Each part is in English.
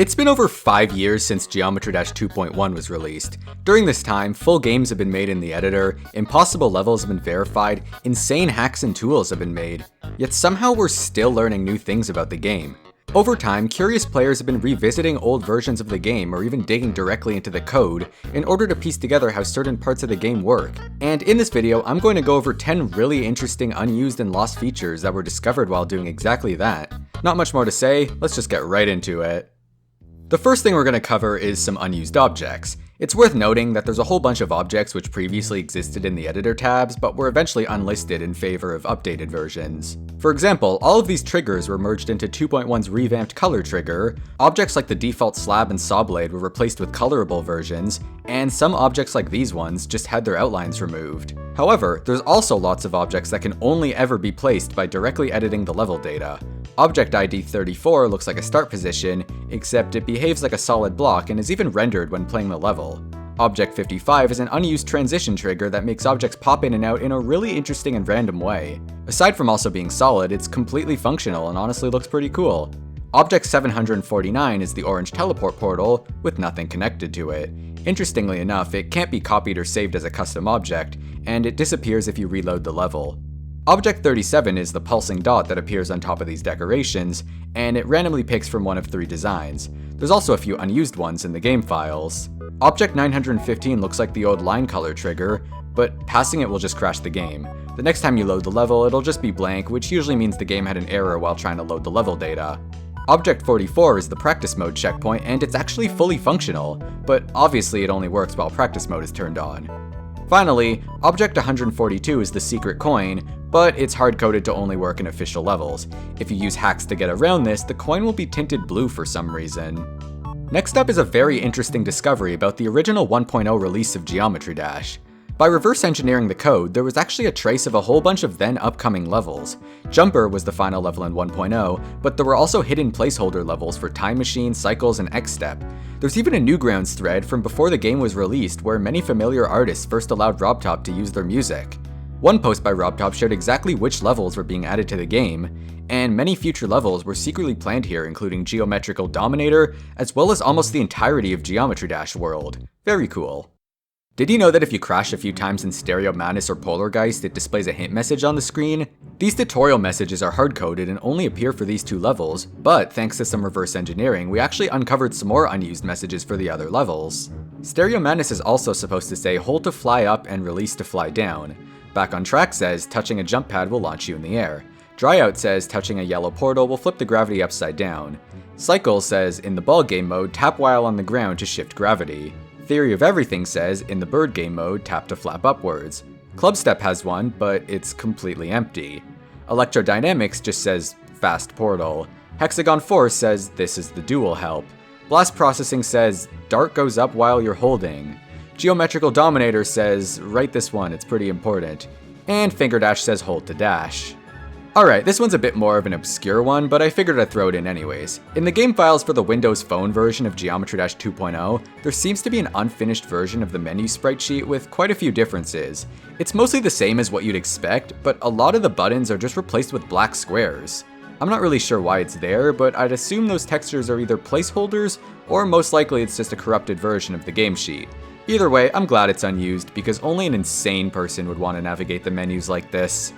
It's been over 5 years since Geometry Dash 2.1 was released. During this time, full games have been made in the editor, impossible levels have been verified, insane hacks and tools have been made, yet somehow we're still learning new things about the game. Over time, curious players have been revisiting old versions of the game or even digging directly into the code in order to piece together how certain parts of the game work. And in this video, I'm going to go over 10 really interesting unused and lost features that were discovered while doing exactly that. Not much more to say, let's just get right into it. The first thing we're going to cover is some unused objects. It's worth noting that there's a whole bunch of objects which previously existed in the editor tabs, but were eventually unlisted in favor of updated versions. For example, all of these triggers were merged into 2.1's revamped color trigger, objects like the default slab and saw blade were replaced with colorable versions, and some objects like these ones just had their outlines removed. However, there's also lots of objects that can only ever be placed by directly editing the level data. Object ID 34 looks like a start position, except it behaves like a solid block and is even rendered when playing the level. Object 55 is an unused transition trigger that makes objects pop in and out in a really interesting and random way. Aside from also being solid, it's completely functional and honestly looks pretty cool. Object 749 is the orange teleport portal, with nothing connected to it. Interestingly enough, it can't be copied or saved as a custom object, and it disappears if you reload the level. Object 37 is the pulsing dot that appears on top of these decorations, and it randomly picks from one of 3 designs. There's also a few unused ones in the game files. Object 915 looks like the old line color trigger, but passing it will just crash the game. The next time you load the level, it'll just be blank, which usually means the game had an error while trying to load the level data. Object 44 is the practice mode checkpoint, and it's actually fully functional, but obviously it only works while practice mode is turned on. Finally, Object 142 is the secret coin, but it's hard-coded to only work in official levels. If you use hacks to get around this, the coin will be tinted blue for some reason. Next up is a very interesting discovery about the original 1.0 release of Geometry Dash. By reverse engineering the code, there was actually a trace of a whole bunch of then upcoming levels. Jumper was the final level in 1.0, but there were also hidden placeholder levels for Time Machine, Cycles, and X-Step. There's even a Newgrounds thread from before the game was released where many familiar artists first allowed RobTop to use their music. One post by RobTop showed exactly which levels were being added to the game, and many future levels were secretly planned here, including Geometrical Dominator, as well as almost the entirety of Geometry Dash World. Very cool. Did you know that if you crash a few times in Stereo Madness or Polargeist, it displays a hint message on the screen? These tutorial messages are hard-coded and only appear for these 2 levels, but thanks to some reverse engineering, we actually uncovered some more unused messages for the other levels. Stereo Madness is also supposed to say hold to fly up and release to fly down. Back on Track says touching a jump pad will launch you in the air. Dryout says touching a yellow portal will flip the gravity upside down. Cycle says in the ball game mode tap while on the ground to shift gravity. Theory of Everything says in the bird game mode tap to flap upwards. Clubstep has one, but it's completely empty. Electrodynamics just says fast portal. Hexagon Force says this is the dual help. Blast Processing says dart goes up while you're holding. Geometrical Dominator says write this one, it's pretty important. And Finger Dash says hold to dash. Alright, this one's a bit more of an obscure one, but I figured I'd throw it in anyways. In the game files for the Windows Phone version of Geometry Dash 2.0, there seems to be an unfinished version of the menu sprite sheet with quite a few differences. It's mostly the same as what you'd expect, but a lot of the buttons are just replaced with black squares. I'm not really sure why it's there, but I'd assume those textures are either placeholders, or most likely it's just a corrupted version of the game sheet. Either way, I'm glad it's unused, because only an insane person would want to navigate the menus like this.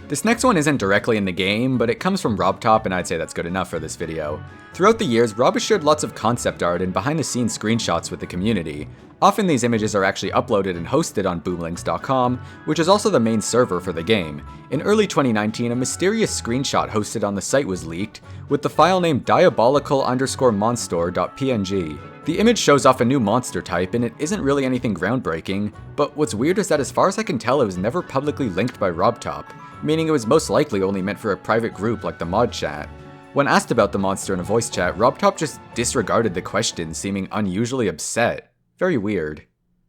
This next one isn't directly in the game, but it comes from RobTop and I'd say that's good enough for this video. Throughout the years, Rob has shared lots of concept art and behind-the-scenes screenshots with the community. Often these images are actually uploaded and hosted on boomlinks.com, which is also the main server for the game. In early 2019, a mysterious screenshot hosted on the site was leaked, with the file name diabolical_monster.png. The image shows off a new monster type, and it isn't really anything groundbreaking, but what's weird is that as far as I can tell, it was never publicly linked by RobTop, meaning it was most likely only meant for a private group like the mod chat. When asked about the monster in a voice chat, RobTop just disregarded the question, seeming unusually upset. Very weird.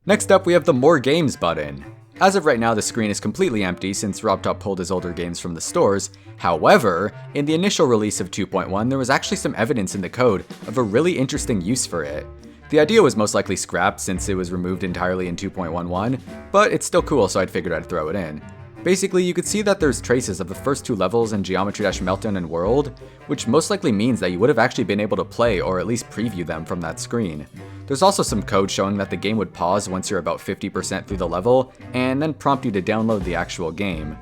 Next up, we have the More Games button. As of right now, the screen is completely empty since RobTop pulled his older games from the stores. However, in the initial release of 2.1, there was actually some evidence in the code of a really interesting use for it. The idea was most likely scrapped since it was removed entirely in 2.11, but it's still cool, so I figured I'd throw it in. Basically, you could see that there's traces of the first two levels in Geometry Dash Meltdown and World, which most likely means that you would have actually been able to play or at least preview them from that screen. There's also some code showing that the game would pause once you're about 50% through the level, and then prompt you to download the actual game.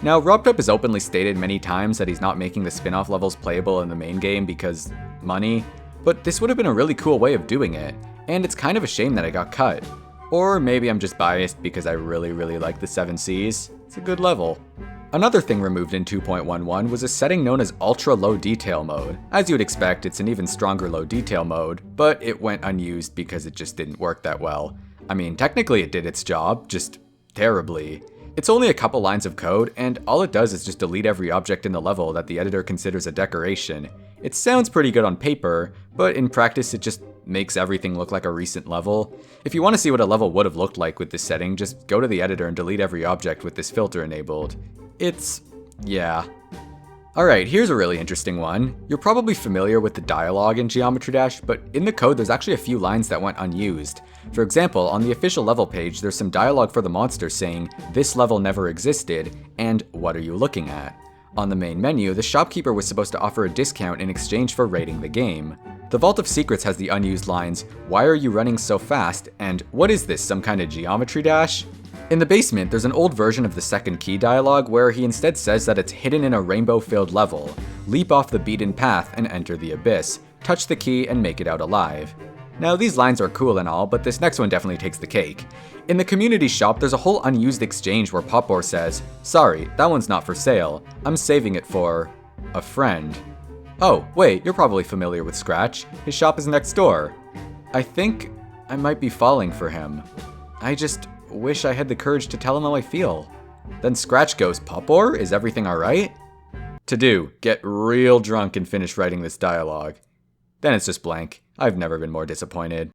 Now, RobTop has openly stated many times that he's not making the spin-off levels playable in the main game because money, but this would have been a really cool way of doing it, and it's kind of a shame that it got cut. Or maybe I'm just biased because I really like the 7 Cs. It's a good level. Another thing removed in 2.11 was a setting known as Ultra Low Detail Mode. As you would expect, it's an even stronger low detail mode, but it went unused because it just didn't work that well. I mean, technically it did its job, just terribly. It's only a couple lines of code, and all it does is just delete every object in the level that the editor considers a decoration. It sounds pretty good on paper, but in practice it just makes everything look like a recent level. If you want to see what a level would have looked like with this setting, just go to the editor and delete every object with this filter enabled. Yeah. Alright, here's a really interesting one. You're probably familiar with the dialogue in Geometry Dash, but in the code there's actually a few lines that went unused. For example, on the official level page there's some dialogue for the monster saying, "This level never existed," and "What are you looking at?" On the main menu, the shopkeeper was supposed to offer a discount in exchange for rating the game. The Vault of Secrets has the unused lines, "Why are you running so fast?" and "What is this, some kind of Geometry Dash?" In the basement, there's an old version of the second key dialogue where he instead says that it's hidden in a rainbow-filled level. Leap off the beaten path and enter the abyss. Touch the key and make it out alive. Now, these lines are cool and all, but this next one definitely takes the cake. In the community shop, there's a whole unused exchange where Popor says, "Sorry, that one's not for sale. I'm saving it for a friend." Oh, wait, you're probably familiar with Scratch. His shop is next door. I think I might be falling for him. I just wish I had the courage to tell him how I feel. Then Scratch goes, "Popor, is everything alright?" To do, get real drunk and finish writing this dialogue. Then it's just blank. I've never been more disappointed.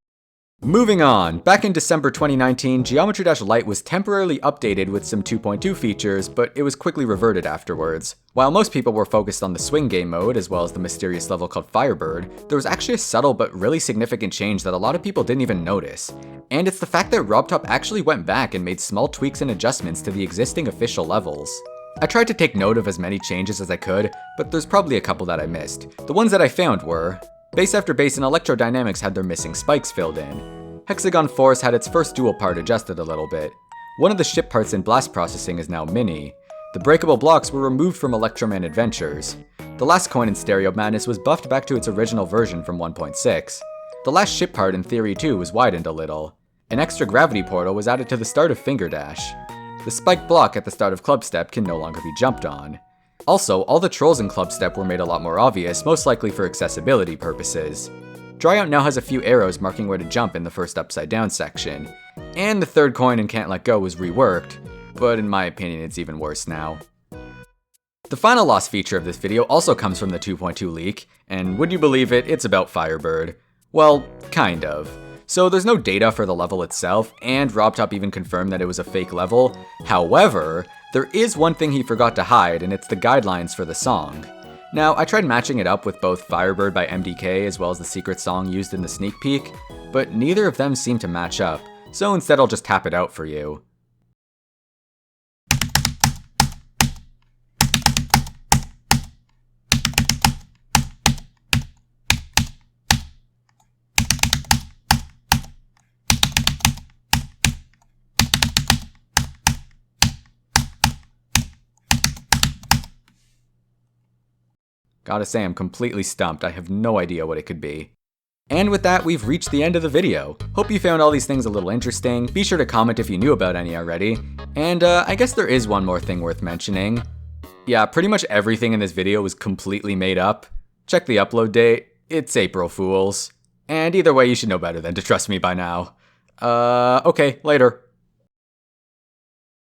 Moving on, back in December 2019, Geometry Dash Lite was temporarily updated with some 2.2 features, but it was quickly reverted afterwards. While most people were focused on the swing game mode, as well as the mysterious level called Firebird, there was actually a subtle but really significant change that a lot of people didn't even notice. And it's the fact that RobTop actually went back and made small tweaks and adjustments to the existing official levels. I tried to take note of as many changes as I could, but there's probably a couple that I missed. The ones that I found were: Base After Base and Electrodynamics had their missing spikes filled in. Hexagon Force had its first dual part adjusted a little bit. One of the ship parts in Blast Processing is now mini. The breakable blocks were removed from Electroman Adventures. The last coin in Stereo Madness was buffed back to its original version from 1.6. The last ship part in Theory 2 was widened a little. An extra gravity portal was added to the start of Finger Dash. The spiked block at the start of Club Step can no longer be jumped on. Also, all the trolls in Club Step were made a lot more obvious, most likely for accessibility purposes. Dryout now has a few arrows marking where to jump in the first upside down section. And the third coin in Can't Let Go was reworked, but in my opinion it's even worse now. The final lost feature of this video also comes from the 2.2 leak, and would you believe it, it's about Firebird. Well, kind of. So there's no data for the level itself, and RobTop even confirmed that it was a fake level. However, there is one thing he forgot to hide, and it's the guidelines for the song. Now, I tried matching it up with both Firebird by MDK as well as the secret song used in the sneak peek, but neither of them seem to match up, so instead I'll just tap it out for you. Gotta say, I'm completely stumped. I have no idea what it could be. And with that, we've reached the end of the video. Hope you found all these things a little interesting. Be sure to comment if you knew about any already. And I guess there is one more thing worth mentioning. Yeah, pretty much everything in this video was completely made up. Check the upload date. It's April Fools. And either way, you should know better than to trust me by now. Okay, later.